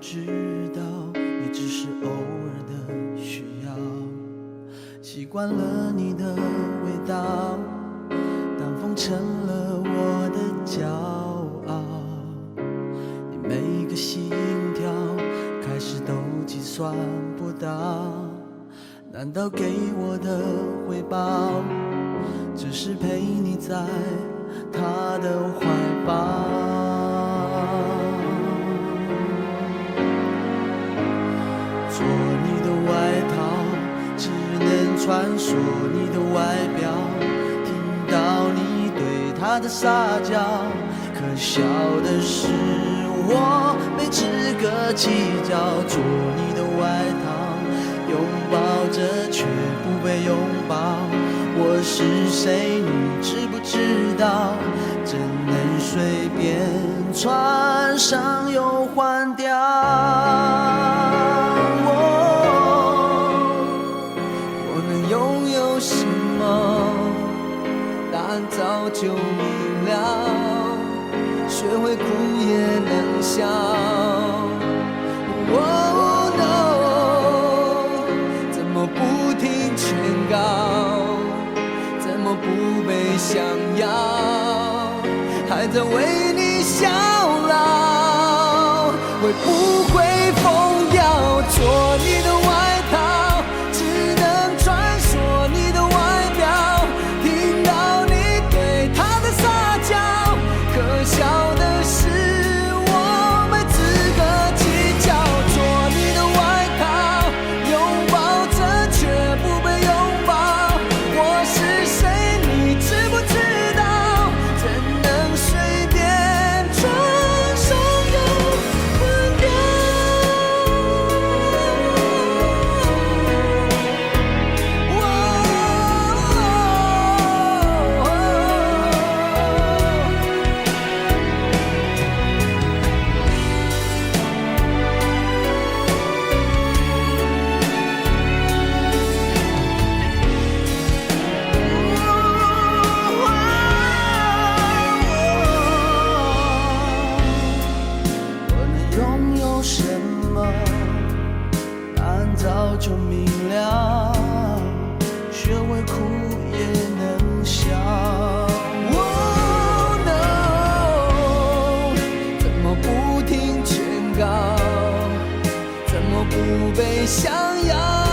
知道你只是偶尔的需要，习惯了你的味道，当风成了我的骄傲，你每个心跳开始都计算不到，难道给我的回报只是陪你在他的怀抱？做你的外套，只能穿梭你的外表，听到你对他的撒娇，可笑的是我没资格计较。做你的外套，拥抱着却不被拥抱，我是谁你知不知道？怎能随便穿上又换掉？我能拥有什么？答案早就明了，学会哭也能笑。Oh no， 怎么不听劝告？怎么不被想要？还在为你效劳，会不会疯掉？做你的外套，只能穿梭你的外表，听到你对他的撒娇，可笑的是我没资格计较。做你的外套，拥抱着却不被拥抱，我是谁你知不知道？怎能随便穿上又换掉？我能拥有什么？答案早就明了，学会哭也能笑。Oh no， 怎么不听劝告？怎么不被想要？